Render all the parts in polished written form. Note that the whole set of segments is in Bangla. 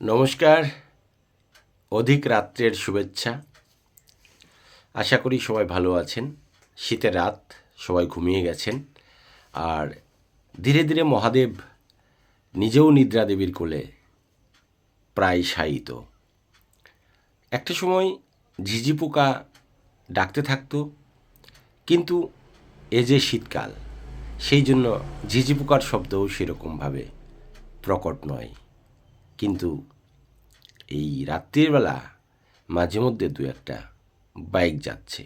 নমস্কার, অধিক রাত্রের শুভেচ্ছা। আশা করি সবাই ভালো আছেন। শীতের রাত, সবাই ঘুমিয়ে গেছেন। আর ধীরে ধীরে মহাদেব নিজেও নিদ্রা দেবীর কোলে প্রায় শায়িত। একটা সময় ঝিঝি পোকা ডাকতে থাকতো, কিন্তু এ যে শীতকাল, সেই জন্য ঝিঝি পোকার শব্দও সেরকমভাবে প্রকট নয়। কিন্তু এই রাত্রির বেলা মাঝে মধ্যে দু একটা বাইক যাচ্ছে,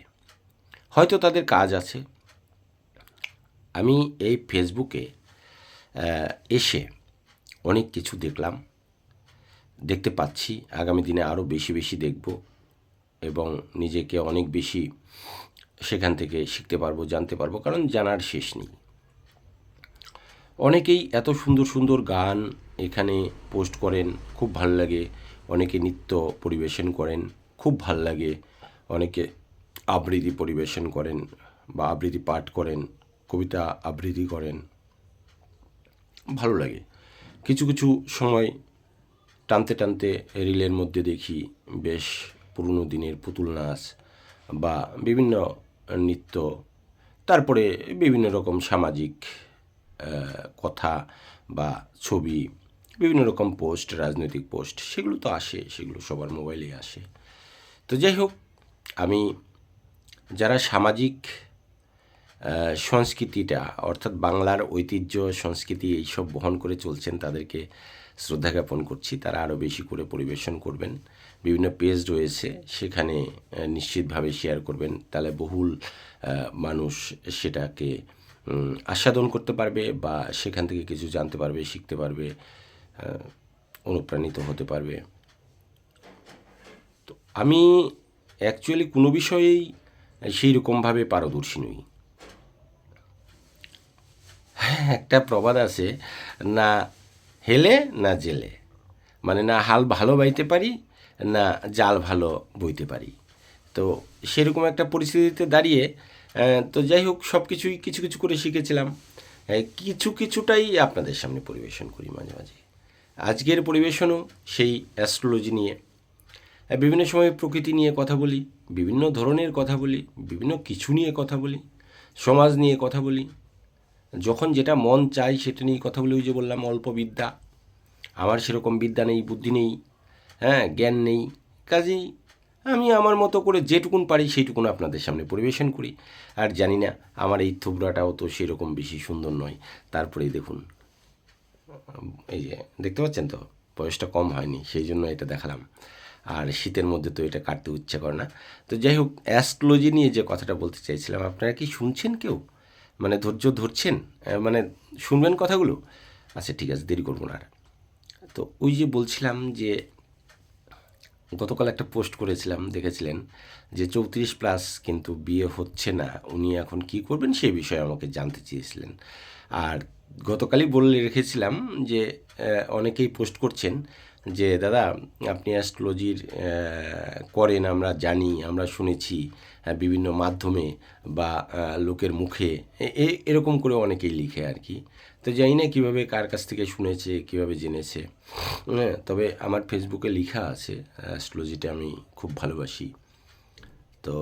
হয়তো তাদের কাজ আছে। আমি এই ফেসবুকে এসে অনেক কিছু দেখতে পাচ্ছি। আগামী দিনে আরও বেশি বেশি দেখব এবং নিজেকে অনেক বেশি সেখান থেকে শিখতে পারবো, জানতে পারবো, কারণ জানার শেষ নেই। অনেকেই এত সুন্দর সুন্দর গান এখানে পোস্ট করেন, খুব ভাল লাগে। অনেকে নৃত্য পরিবেশন করেন, খুব ভাল লাগে। অনেকে আবৃত্তি পরিবেশন করেন বা আবৃত্তি পাঠ করেন, কবিতা আবৃত্তি করেন, ভালো লাগে। কিছু কিছু সময় টানতে টানতে রিলের মধ্যে দেখি বেশ পুরনো দিনের পুতুল নাচ বা বিভিন্ন নৃত্য, তারপরে বিভিন্ন রকম সামাজিক কথা বা ছবি, বিভিন্ন রকম পোস্ট, রাজনৈতিক পোস্ট, সেগুলো তো আসে, সেগুলো সবার মোবাইলেই আসে। তো যাই হোক, আমি যারা সামাজিক সংস্কৃতিটা, অর্থাৎ বাংলার ঐতিহ্য সংস্কৃতি এইসব বহন করে চলছেন, তাদেরকে শ্রদ্ধা জ্ঞাপন করছি। তারা আরও বেশি করে পরিবেশন করবেন। বিভিন্ন পেজ রয়েছে, সেখানে নিশ্চিতভাবে শেয়ার করবেন, তাহলে বহুল মানুষ সেটাকে আস্বাদন করতে পারবে বা সেখান থেকে কিছু জানতে পারবে, শিখতে পারবে, অনুপ্রাণিত হতে পারবে। তো আমি অ্যাকচুয়ালি কোনো বিষয়েই সেই রকমভাবে পারদর্শী নই। একটা প্রবাদ আছে, না হেলে না জেলে, মানে না হাল ভালো বাইতে পারি, না জাল ভালো বইতে পারি। তো সেরকম একটা পরিস্থিতিতে দাঁড়িয়ে তো যাই হোক, সব কিছুই কিছু কিছু করে শিখেছিলাম। কিছু কিছুটাই আপনাদের সামনে পরিবেশন করি মাঝে মাঝে। আজকের পরিবেশনও সেই অ্যাস্ট্রোলজি নিয়ে। বিভিন্ন সময় প্রকৃতি নিয়ে কথা বলি, বিভিন্ন ধরনের কথা বলি, বিভিন্ন কিছু নিয়ে কথা বলি, সমাজ নিয়ে কথা বলি। যখন যেটা মন চাই সেটা নিয়ে কথা বলি। ওই যে বললাম, অল্প বিদ্যা, আমার সেরকম বিদ্যা নেই, বুদ্ধি নেই, জ্ঞান নেই। কাজেই আমি আমার মতো করে যেটুকুন পারি সেইটুকুন আপনাদের সামনে পরিবেশন করি। আর জানি না, আমার এই থুবড়াটাও তো সেরকম বেশি সুন্দর নয়। তারপরেই দেখুন, এই যে দেখতে পাচ্ছেন তো, বয়সটা কম হয়নি, সেই জন্য এটা দেখালাম। আর শীতের মধ্যে তো এটা কাটতে ইচ্ছা করে না। তো যাই হোক, অ্যাস্ট্রোলজি নিয়ে যে কথাটা বলতে চাইছিলাম, আপনারা কি শুনছেন কেউ? মানে ধৈর্য ধরছেন? মানে শুনবেন কথাগুলো? আচ্ছা, ঠিক আছে, দেরি করবো না আর। তো ওই যে বলছিলাম যে গতকাল একটা পোস্ট করেছিলাম, দেখেছিলেন, যে 34+ কিন্তু বিয়ে হচ্ছে না, উনি এখন কি করবেন সেই বিষয়ে আমাকে জানতে চেয়েছিলেন। আর গতকালই বলে রেখেছিলাম যে অনেকেই পোস্ট করছেন যে দাদা, আপনি অ্যাস্ট্রোলজির করেন, আমরা জানি, আমরা শুনেছি বিভিন্ন মাধ্যমে বা লোকের মুখে, এরকম করে অনেকেই লিখে আর কি। তো জানি না কীভাবে, কার কাছ থেকে শুনেছে, কীভাবে জেনেছে। তবে আমার ফেসবুকে লেখা আছে, অ্যাস্ট্রোলজিটা আমি খুব ভালোবাসি। তো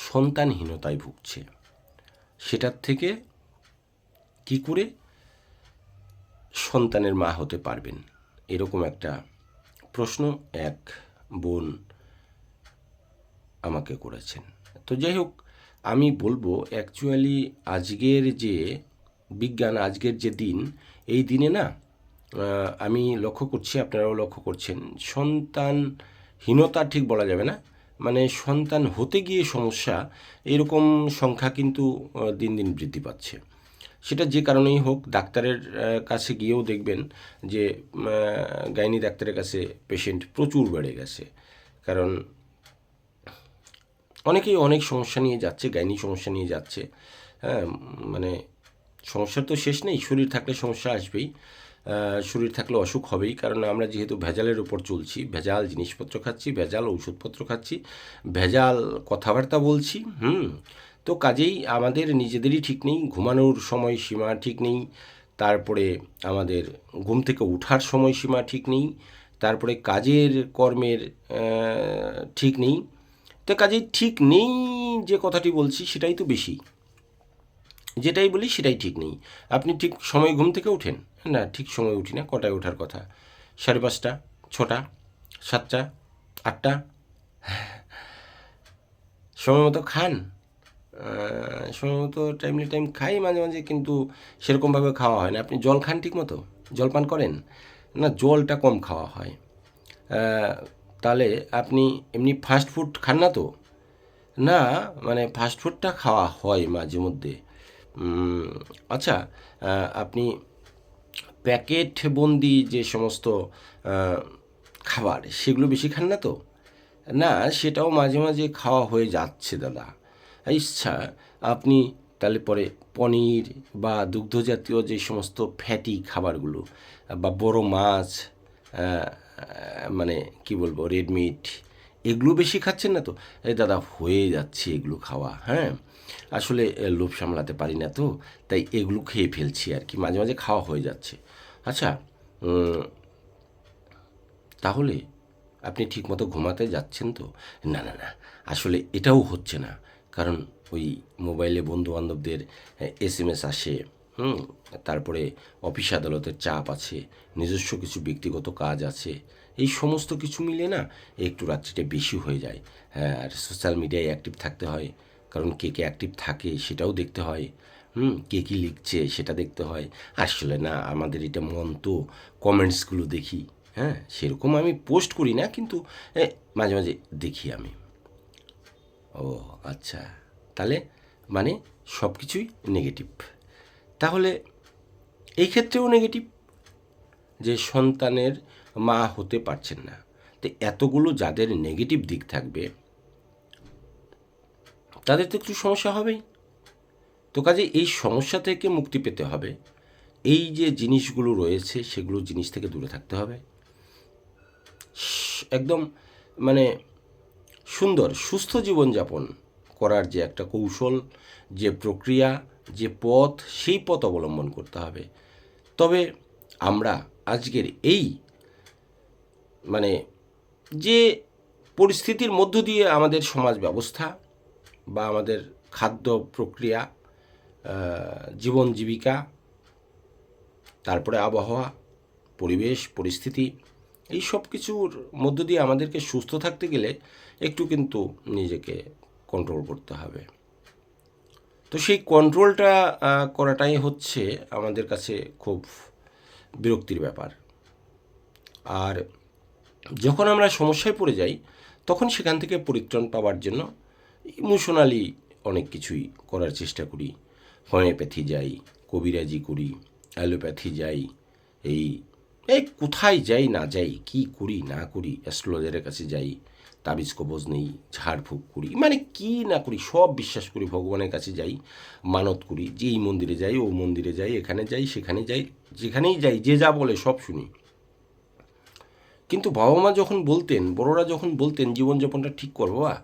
সন্তানহীনতায় ভুগছে, সেটার থেকে কি করে সন্তানের মা হতে পারবেন, এরকম একটা প্রশ্ন এক বোন আমাকে করেছেন। তো যাই হোক, আমি বলবো অ্যাকচুয়ালি আজকের যে বিজ্ঞান, আজকের যে দিন, এই দিনে না, আমি লক্ষ্য করছি, আপনারাও লক্ষ্য করছেন, সন্তানহীনতা ঠিক বলা যাবে না, মানে সন্তান হতে গিয়ে সমস্যা, এরকম সংখ্যা কিন্তু দিন দিন বৃদ্ধি পাচ্ছে। সেটা যে কারণেই হোক, ডাক্তারের কাছে গিয়েও দেখবেন যে গাইনি ডাক্তারের কাছে পেশেন্ট প্রচুর বেড়ে গেছে। কারণ অনেকেই অনেক সমস্যা নিয়ে যাচ্ছে, গাইনি সমস্যা নিয়ে যাচ্ছে। হ্যাঁ, মানে সমস্যার তো শেষ নেই, শরীর থাকলে সমস্যা আসবেই, শরীর থাকলে অসুখ হবেই। কারণ আমরা যেহেতু ভেজালের উপর চলছি, ভেজাল জিনিসপত্র খাচ্ছি, ভেজাল ওষুধপত্র খাচ্ছি, ভেজাল কথাবার্তা বলছি, তো কাজেই আমাদের নিজেদেরই ঠিক নেই, ঘুমানোর সময় সীমা ঠিক নেই। তারপরে আমাদের ঘুম থেকে ওঠার সময়সীমা ঠিক নেই, তারপরে কাজের কর্মের ঠিক নেই। তো কাজেই ঠিক নেই যে কথাটি বলছি সেটাই তো বেশি, যেটাই বলি সেটাই ঠিক নেই। আপনি ঠিক সময় ঘুম থেকে ওঠেন? না, ঠিক সময় উঠি না। কটায় ওঠার কথা? 5:30, 6টা, 7টা, 8টা। সময় মতো খান? সময় মতো টাইমলি টাইম খাই মাঝে মাঝে, কিন্তু সেরকমভাবে খাওয়া হয় না। আপনি জল খান ঠিক মতো? জল পান করেন? না, জলটা কম খাওয়া হয়। তাহলে আপনি এমনি ফাস্ট ফুড খান না তো? না, মানে ফাস্ট ফুডটা খাওয়া হয় মাঝে মধ্যে। আচ্ছা, আপনি প্যাকেট বন্দি যে সমস্ত আহ, খাবার সেগুলো বেশি খান না তো? না, সেটাও মাঝে মাঝে খাওয়া হয়ে যাচ্ছে দাদা। ইচ্ছা আপনি তাহলে পরে পনির বা দুগ্ধজাতীয় যে সমস্ত ফ্যাটি খাবারগুলো বা বড় মাছ, আহ, মানে কি বলবো, রেড মিট, এগুলো বেশি খাচ্ছেন না তো? এই দাদা, হয়ে যাচ্ছে এগুলো খাওয়া। হ্যাঁ, আসলে লোভ সামলাতে পারি না তো, তাই এগুলো খেয়ে ফেলছি আর কি, মাঝে মাঝে খাওয়া হয়ে যাচ্ছে। আচ্ছা, তাহলে আপনি ঠিকমতো ঘুমাতে যাচ্ছেন তো? না, না, না, আসলে এটাও হচ্ছে না। কারণ ওই মোবাইলে বন্ধুবান্ধবদের SMS আসে, তারপরে অফিস আদালতের চাপ আছে, নিজস্ব কিছু ব্যক্তিগত কাজ আছে, এই সমস্ত কিছু মিলে না একটু রাত্রিটা বেশি হয়ে যায়। হ্যাঁ, আর সোশ্যাল মিডিয়ায় অ্যাক্টিভ থাকতে হয়, কারণ কে কে অ্যাক্টিভ থাকে সেটাও দেখতে হয়। কে কী লিখছে সেটা দেখতে হয়। আসলে না, আমাদের এটা মন তো, কমেন্টসগুলো দেখি। হ্যাঁ, সেরকম আমি পোস্ট করি না, কিন্তু মাঝে মাঝে দেখি আমি। ও আচ্ছা, তাহলে মানে সব কিছুই নেগেটিভ। তাহলে এই ক্ষেত্রেও নেগেটিভ, যে সন্তানের মা হতে পারছেন না। তো এতগুলো যাদের নেগেটিভ দিক থাকবে তাদের তো একটু সমস্যা হবেই। তো কাজে এই সমস্যা থেকে মুক্তি পেতে হবে। এই যে জিনিসগুলো রয়েছে সেগুলো জিনিস থেকে দূরে থাকতে হবে। একদম মানে সুন্দর সুস্থ জীবনযাপন করার যে একটা কৌশল, যে প্রক্রিয়া, যে পথ, সেই পথ অবলম্বন করতে হবে। তবে আমরা আজকের এই মানে যে পরিস্থিতির মধ্য দিয়ে আমাদের সমাজ ব্যবস্থা বা আমাদের খাদ্য প্রক্রিয়া, জীবন জীবিকা, তারপরে আবহাওয়া, পরিবেশ পরিস্থিতি, এই সব কিছুর মধ্য দিয়ে আমাদেরকে সুস্থ থাকতে গেলে একটু কিন্তু নিজেকে কন্ট্রোল করতে হবে। তো সেই কন্ট্রোলটা করাটাই হচ্ছে আমাদের কাছে খুব বিরক্তির ব্যাপার। আর যখন আমরা সমস্যায় পড়ে যাই তখন সেখান থেকে পরিত্রাণ পাওয়ার জন্য ইমোশনালি অনেক কিছুই করার চেষ্টা করি। হোমিওপ্যাথি যাই, কবিরাজি করি, অ্যালোপ্যাথি যাই, এই এই কোথায় যাই না যাই, কি করি না করি, অ্যাস্ট্রোলজারের কাছে যাই, তাবিজ কবজ নেই, ঝাড়ফুঁক করি, মানে কি না করি সব বিশ্বাস করি, ভগবানের কাছে যাই, মানত করি, যে এই মন্দিরে যাই, ও মন্দিরে যাই, এখানে যাই, সেখানে যাই, যেখানেই যাই যে যা বলে সব শুনি। কিন্তু বাবা মা যখন বলতেন, বড়রা যখন বলতেন জীবনযাপনটা ঠিক কর বাবা,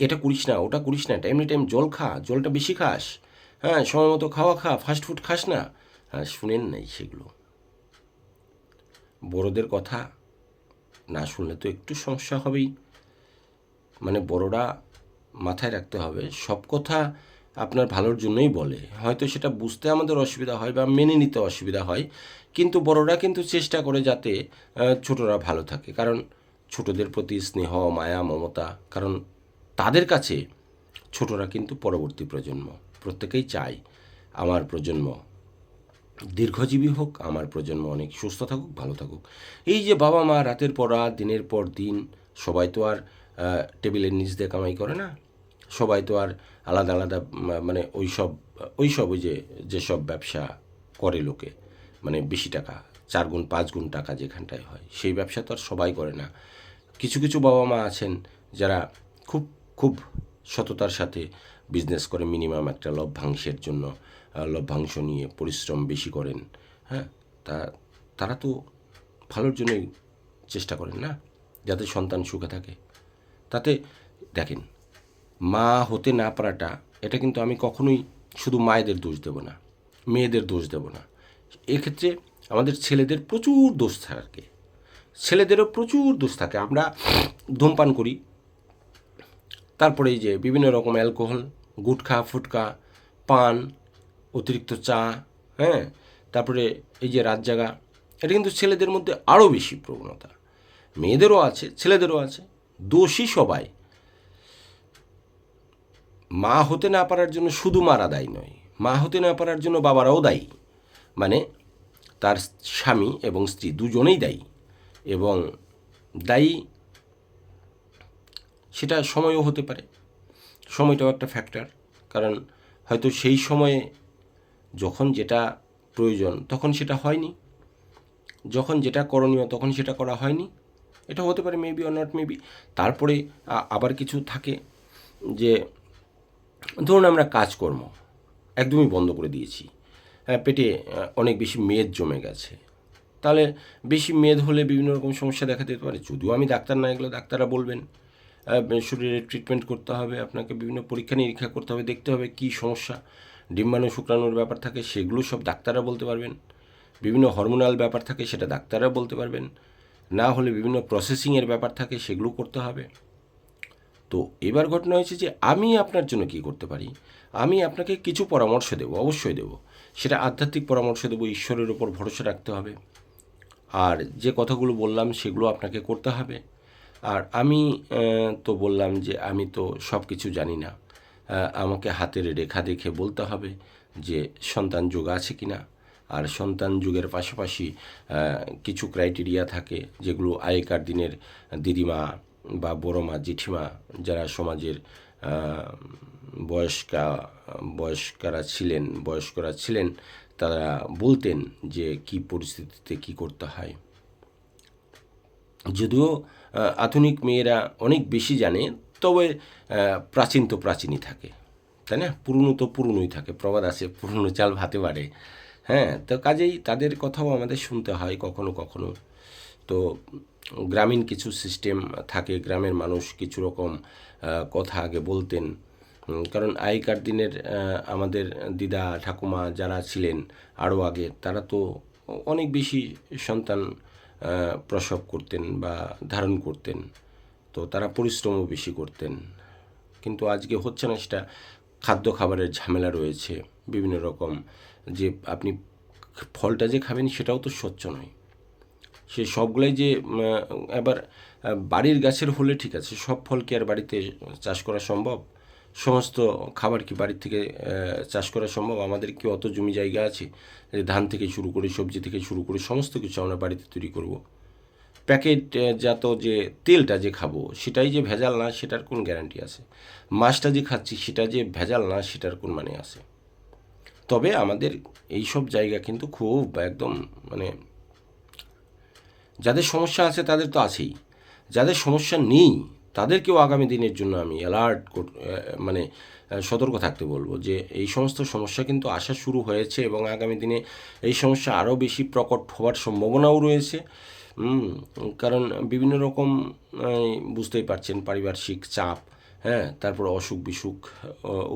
এটা করিস না, ওটা করিস না, টাইমে টাইম জল খা, জলটা বেশি খাস, হ্যাঁ, সময় মতো খাওয়া খা, ফাস্ট ফুড খাস না, হ্যাঁ, শুনেন নাই সেগুলো। বড়দের কথা না শুনলে তো একটু সমস্যা হবেই। মানে বড়রা মাথায় রাখতে হবে সব কথা আপনার ভালোর জন্যই বলে, হয়তো সেটা বুঝতে আমাদের অসুবিধা হয় বা মেনে নিতে অসুবিধা হয়, কিন্তু বড়রা কিন্তু চেষ্টা করে যাতে ছোটরা ভালো থাকে। কারণ ছোটদের প্রতি স্নেহ, মায়া, মমতা, কারণ তাদের কাছে ছোটরা কিন্তু পরবর্তী প্রজন্ম। প্রত্যেকেই চায় আমার প্রজন্ম দীর্ঘজীবী হোক, আমার প্রজন্ম অনেক সুস্থ থাকুক, ভালো থাকুক। এই যে বাবা মা রাতের পর রাত, দিনের পর দিন, সবাই তো আর টেবিলের নিচ দিয়ে কামাই করে না, সবাই তো আর আলাদা আলাদা মানে ওই যে যেসব ব্যবসা করে লোকে, মানে বেশি টাকা, 4 গুণ 5 গুণ টাকা যেখানটায় হয়, সেই ব্যবসা তো আর সবাই করে না। কিছু কিছু বাবা মা আছেন যারা খুব খুব সততার সাথে বিজনেস করে, মিনিমাম একটা লভ্যাংশের জন্য, লভ্যাংশ নিয়ে পরিশ্রম বেশি করেন। হ্যাঁ, তা তারা তো ভালোর জন্যই চেষ্টা করেন না, যাতে সন্তান সুখে থাকে। তাতে দেখেন, মা হতে না পারাটা, এটা কিন্তু আমি কখনোই শুধু মায়েদের দোষ দেব না, মেয়েদের দোষ দেব না, এক্ষেত্রে আমাদের ছেলেদের প্রচুর দোষ থাকে, ছেলেদেরও প্রচুর দোষ থাকে। আমরা ধূমপান করি, তারপরে এই যে বিভিন্ন রকম অ্যালকোহল, গুটখা ফুটকা, পান, অতিরিক্ত চা, হ্যাঁ, তারপরে এই যে রাত জাগা, এটা কিন্তু ছেলেদের মধ্যে আরও বেশি প্রবণতা। মেয়েদেরও আছে, ছেলেদেরও আছে, দোষী সবাই। মা হতে না পারার জন্য শুধু মারা দায়ী নয়, মা হতে না পারার জন্য বাবারাও দায়ী, মানে তার স্বামী এবং স্ত্রী দুজনেই দায়ী। এবং দায়ী সেটা সময়ও হতে পারে, সময়টাও একটা ফ্যাক্টর। কারণ হয়তো সেই সময়ে যখন যেটা প্রয়োজন তখন সেটা হয়নি, যখন যেটা করণীয় তখন সেটা করা হয়নি, এটা হতে পারে, মেবি অর নট মেবি। তারপরে আবার কিছু থাকে যে ধরুন আমরা কাজকর্ম একদমই বন্ধ করে দিয়েছি, পেটে অনেক বেশি মেদ জমে গেছে, তাহলে বেশি মেদ হলে বিভিন্ন রকম সমস্যা দেখা দিতে পারে। যদিও আমি ডাক্তার না, এগুলো ডাক্তাররা বলবেন। শরীরে ট্রিটমেন্ট করতে হবে, আপনাকে বিভিন্ন পরীক্ষা নিরীক্ষা করতে হবে, দেখতে হবে কী সমস্যা। ডিম্বাণু শুক্রাণুর ব্যাপার থাকে, সেগুলো সব ডাক্তাররা বলতে পারবেন। বিভিন্ন হরমোনাল ব্যাপার থাকে, সেটা ডাক্তাররা বলতে পারবেন। না হলে বিভিন্ন প্রসেসিংয়ের ব্যাপার থাকে, সেগুলো করতে হবে। তো এবার ঘটনা হয়েছে যে আমি আপনার জন্য কী করতে পারি, আমি আপনাকে কিছু পরামর্শ দেবো, অবশ্যই দেবো। সেটা আধ্যাত্মিক পরামর্শ দেবো, ঈশ্বরের ওপর ভরসা রাখতে হবে। আর যে কথাগুলো বললাম সেগুলো আপনাকে করতে হবে। আর আমি তো বললাম যে আমি তো সব কিছু জানি না, আমাকে হাতের রেখা দেখে বলতে হবে যে সন্তান যোগ আছে কি না। আর সন্তান যুগের পাশাপাশি কিছু ক্রাইটেরিয়া থাকে, যেগুলো আগেকার দিনের দিদিমা বা বড় মা, জেঠিমা, যারা সমাজের বয়স্করা ছিলেন, তারা বলতেন যে কী পরিস্থিতিতে কী করতে হয়। যদিও আধুনিক মেয়েরা অনেক বেশি জানে, তবে প্রাচীন তো প্রাচীনই থাকে, তাই না? পুরনো তো পুরনোই থাকে, প্রবাদ আছে পুরনো চাল ভাতে বাড়ে। হ্যাঁ, তো কাজেই তাদের কথাও আমাদের শুনতে হয় কখনো কখনো। তো গ্রামীণ কিছু সিস্টেম থাকে, গ্রামের মানুষ কিছু রকম কথা আগে বলতেন। কারণ আগেকার দিনের আমাদের দিদা ঠাকুমা যারা ছিলেন আরও আগে, তারা তো অনেক বেশি সন্তান প্রসব করতেন বা ধারণ করতেন, তো তারা পরিশ্রমও বেশি করতেন। কিন্তু আজকে হচ্ছে না সেটা। খাদ্য খাবারের ঝামেলা রয়েছে বিভিন্ন রকম, যে আপনি ফলটা যে খাবেন সেটাও তো স্বচ্ছ নয়। সে সবগুলাই যে এবার বাড়ির গাছের হলে ঠিক আছে, সব ফল কি আর বাড়িতে চাষ করা সম্ভব? সমস্ত খাবার কি বাড়ির থেকে চাষ করা সম্ভব? আমাদের কি অত জমি জায়গা আছে যে ধান থেকে শুরু করে সবজি থেকে শুরু করে সমস্ত কিছু আমরা বাড়িতে তৈরি করব? প্যাকেটজাত যে তেলটা যে খাবো সেটাই যে ভেজাল না, সেটার কোন গ্যারান্টি আছে? মাছটা যে খাচ্ছি সেটা যে ভেজাল না, সেটার কোন মানে আছে? তবে আমাদের এই সব জায়গা কিন্তু খুব একদম মানে, যাদের সমস্যা আছে তাদের তো আছেই, যাদের সমস্যা নেই তাদেরকেও আগামী দিনের জন্য আমি মানে সতর্ক থাকতে বলবো যে এই সমস্ত সমস্যা কিন্তু আসা শুরু হয়েছে এবং আগামী দিনে এই সমস্যা আরও বেশি প্রকট হওয়ার সম্ভাবনাও রয়েছে। কারণ বিভিন্ন রকম বুঝতেই পারছেন, পারিপার্শ্বিক চাপ, হ্যাঁ, তারপর অসুখ বিসুখ,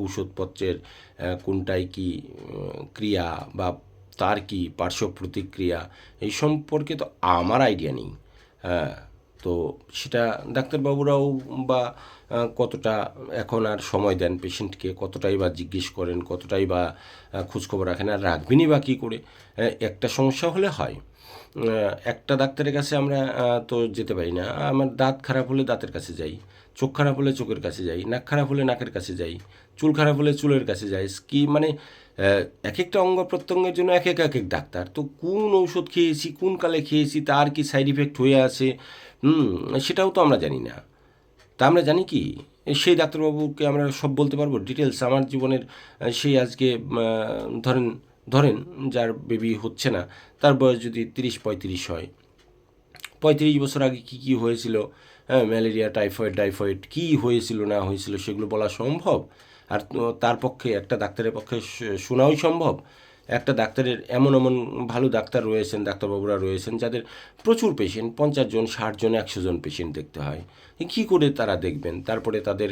ঔষধপত্রের কোনটায় কী ক্রিয়া বা তার কি পার্শ্ব প্রতিক্রিয়া, এই সম্পর্কে তো আমার আইডিয়া নেই। হ্যাঁ, তো সেটা ডাক্তারবাবুরাও বা কতটা এখন আর সময় দেন পেশেন্টকে, কতটাই বা জিজ্ঞেস করেন, কতটাই বা খোঁজখবর রাখেন, আর রাখবেনই বা কী করে? একটা সমস্যা হলে হয়, একটা ডাক্তারের কাছে আমরা তো যেতে পারি না। আমার দাঁত খারাপ হলে দাঁতের কাছে যাই, চোখ খারাপ হলে চোখের কাছে যাই, নাক খারাপ হলে নাকের কাছে যাই, চুল খারাপ হলে চুলের কাছে যাই। কি মানে এক একটা অঙ্গ প্রত্যঙ্গের জন্য এক এক ডাক্তার। তো কোন ঔষধ খেয়েছি, কোন কালে খেয়েছি, তার কি সাইড ইফেক্ট হয়ে আছে, সেটাও তো আমরা জানি না। তা আমরা জানি কি সেই ডাক্তারবাবুকে আমরা সব বলতে পারবো ডিটেলস আমার জীবনের? সেই আজকে ধরেন ধরেন যার বেবি হচ্ছে না, তার বয়স যদি 30-35 হয়, 35 বছর আগে কী কী হয়েছিল, হ্যাঁ, ম্যালেরিয়া, টাইফয়েড কী হয়েছিল না হয়েছিল সেগুলো বলা সম্ভব? আর তার পক্ষে, একটা ডাক্তারের পক্ষে শোনাও সম্ভব? একটা ডাক্তারের এমন এমন ভালো ডাক্তার রয়েছেন, ডাক্তারবাবুরা রয়েছেন যাদের প্রচুর পেশেন্ট, 50 জন, 60 জন, 100 জন পেশেন্ট দেখতে হয়। কী করে তারা দেখবেন? তারপরে তাদের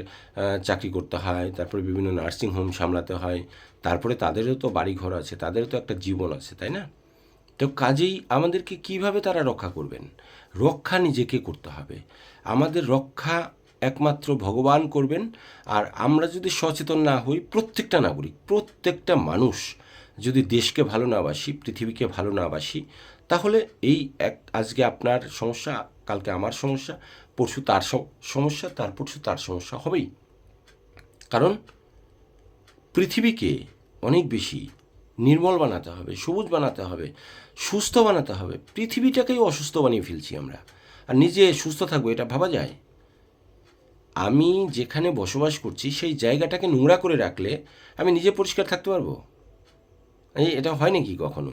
চাকরি করতে হয়, তারপরে বিভিন্ন নার্সিংহোম সামলাতে হয়, তারপরে তাদেরও তো বাড়িঘর আছে, তাদেরও তো একটা জীবন আছে, তাই না? তো কাজেই আমাদেরকে কিভাবে তারা রক্ষা করবেন? রক্ষা নিজেকে করতে হবে। আমাদের রক্ষা একমাত্র ভগবান করবেন। আর আমরা যদি সচেতন না হই, প্রত্যেকটা নাগরিক, প্রত্যেকটা মানুষ যদি দেশকে ভালো না বাসি, পৃথিবীকে ভালো না বাসি, তাহলে এই আজকে আপনার সমস্যা, কালকে আমার সমস্যা, পরশু তার সমস্যা, তার পরশু তার সমস্যা হবেই। কারণ পৃথিবীকে অনেক বেশি নির্মল বানাতে হবে, সবুজ বানাতে হবে, সুস্থ বানাতে হবে। পৃথিবীটাকেই অসুস্থ বানিয়ে ফেলছি আমরা। আর নিজে সুস্থ থাকবো এটা ভাবা যায়? আমি যেখানে বসবাস করছি সেই জায়গাটাকে নোংরা করে রাখলে আমি নিজে পরিষ্কার থাকতে পারবো? এটা হয় নাকি কখনো?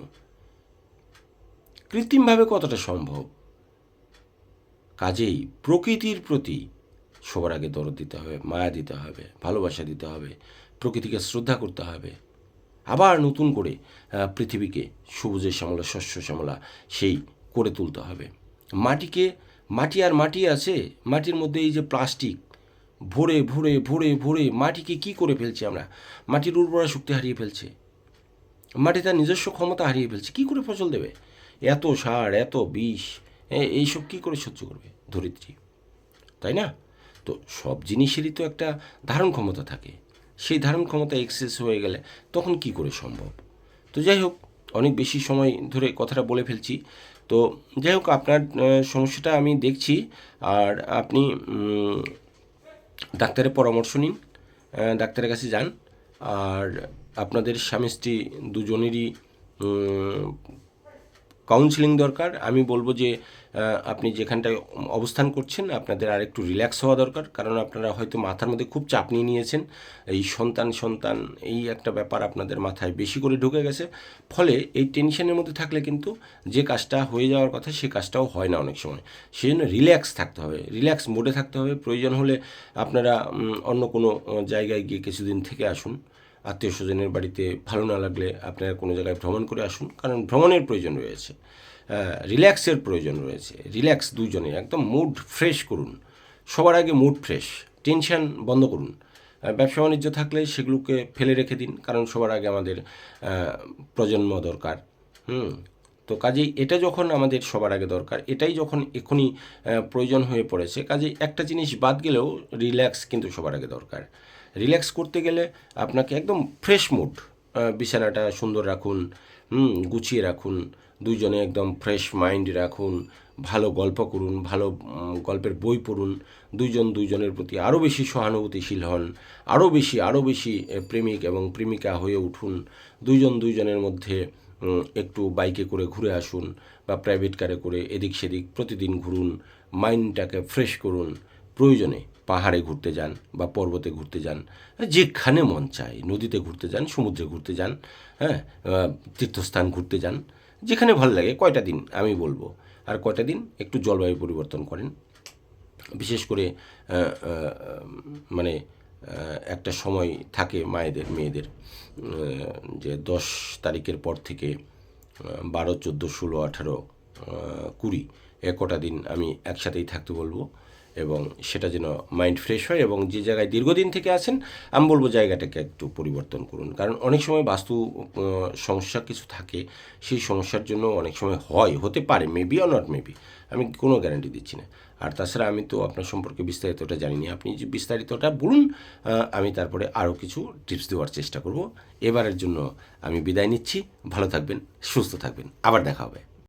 কৃত্রিমভাবে কতটা সম্ভব? কাজেই প্রকৃতির প্রতি সবার আগে দরদ দিতে হবে, মায়া দিতে হবে, ভালোবাসা দিতে হবে, প্রকৃতিকে শ্রদ্ধা করতে হবে। আবার নতুন করে পৃথিবীকে সবুজের শ্যামলা, শস্য শ্যামলা সেই করে তুলতে হবে। মাটি আর মাটি আছে, মাটির মধ্যে এই যে প্লাস্টিক ভরে ভরে ভরে ভরে মাটিকে কি করে ফেলছি আমরা? মাটির উর্বরা শক্তি হারিয়ে ফেলছে, মাটি তার নিজস্ব ক্ষমতা হারিয়ে ফেলছে। কী করে ফসল দেবে? এত সার, এত বিষ, এইসব কী করে সহ্য করবে ধরিত্রী, তাই না? তো সব জিনিসেরই তো একটা ধারণ ক্ষমতা থাকে। সেই ধারণ ক্ষমতা এক্সেস হয়ে গেলে তখন কি করে সম্ভব? তো যাই হোক, অনেক বেশি সময় ধরে কথাটা বলে ফেলছি। তো যাই হোক, আপনার সমস্যাটা আমি দেখছি। আর আপনি ডাক্তারের পরামর্শ নিন, ডাক্তারের কাছে যান। আর আপনাদের স্বামী স্ত্রী দুজনেরই কাউন্সিলিং দরকার। আমি বলবো যে আপনি যেখানটায় অবস্থান করছেন আপনাদের আর একটু রিল্যাক্স হওয়া দরকার। কারণ আপনারা হয়তো মাথার মধ্যে খুব চাপ নিয়ে নিয়েছেন। এই সন্তান এই একটা ব্যাপার আপনাদের মাথায় বেশি করে ঢুকে গেছে। ফলে এই টেনশনের মধ্যে থাকলে কিন্তু যে কাজটা হয়ে যাওয়ার কথা সে কাজটাও হয় না অনেক সময়। সেই জন্য রিল্যাক্স থাকতে হবে, রিল্যাক্স মোডে থাকতে হবে। প্রয়োজন হলে আপনারা অন্য কোনো জায়গায় গিয়ে কিছুদিন থেকে আসুন। আত্মীয় স্বজনের বাড়িতে ভালো না লাগলে আপনারা কোনো জায়গায় ভ্রমণ করে আসুন। কারণ ভ্রমণের প্রয়োজন রয়েছে, রিল্যাক্সের প্রয়োজন রয়েছে। রিল্যাক্স দুজনে একদম মুড ফ্রেশ করুন। সবার আগে মুড ফ্রেশ, টেনশন বন্ধ করুন। ব্যবসা বাণিজ্য থাকলে সেগুলোকে ফেলে রেখে দিন, কারণ সবার আগে আমাদের প্রজন্ম দরকার। তো কাজেই এটা যখন আমাদের সবার আগে দরকার, এটাই যখন এখনই প্রয়োজন হয়ে পড়েছে, কাজেই একটা জিনিস বাদ গেলেও রিল্যাক্স কিন্তু সবার আগে দরকার। রিল্যাক্স করতে গেলে আপনাকে একদম ফ্রেশ মুড, বিছানাটা সুন্দর রাখুন, গুছিয়ে রাখুন, দুইজনে একদম ফ্রেশ মাইন্ড রাখুন, ভালো গল্প করুন, ভালো গল্পের বই পড়ুন, দুইজনের প্রতি আরও বেশি সহানুভূতিশীল হন, আরও বেশি প্রেমিক এবং প্রেমিকা হয়ে উঠুন। দুইজনের মধ্যে একটু বাইকে করে ঘুরে আসুন বা প্রাইভেট কারে করে এদিক সেদিক প্রতিদিন ঘুরুন, মাইন্ডটাকে ফ্রেশ করুন। প্রয়োজনে পাহাড়ে ঘুরতে যান বা পর্বতে ঘুরতে যান, যেখানে মন চায়, নদীতে ঘুরতে যান, সমুদ্রে ঘুরতে যান, হ্যাঁ, তীর্থস্থান ঘুরতে যান, যেখানে ভালো লাগে। কয়টা দিন আমি বলবো, আর কয়টা দিন একটু জলবায়ু পরিবর্তন করেন। বিশেষ করে মানে একটা সময় থাকে মেয়েদের যে 10 তারিখের পর থেকে 12, 14, 16, 18, 20 কটা দিন আমি একসাথেই থাকতে বলবো, এবং সেটা যেন মাইন্ড ফ্রেশ হয়। এবং যে জায়গায় দীর্ঘদিন থেকে আছেন আমি বলবো জায়গাটাকে একটু পরিবর্তন করুন। কারণ অনেক সময় বাস্তু সমস্যা কিছু থাকে, সেই সমস্যার জন্য অনেক সময় হতে পারে, মেবি অর নট মেবি, আমি কোনো গ্যারান্টি দিচ্ছি না। আর তাছাড়া আমি তো আপনার সম্পর্কে বিস্তারিতটা জানি না, আপনি যে বিস্তারিতটা বলুন, আমি তারপরে আরও কিছু টিপস দেওয়ার চেষ্টা করব। এবারের জন্য আমি বিদায় নিচ্ছি। ভালো থাকবেন, সুস্থ থাকবেন, আবার দেখা হবে।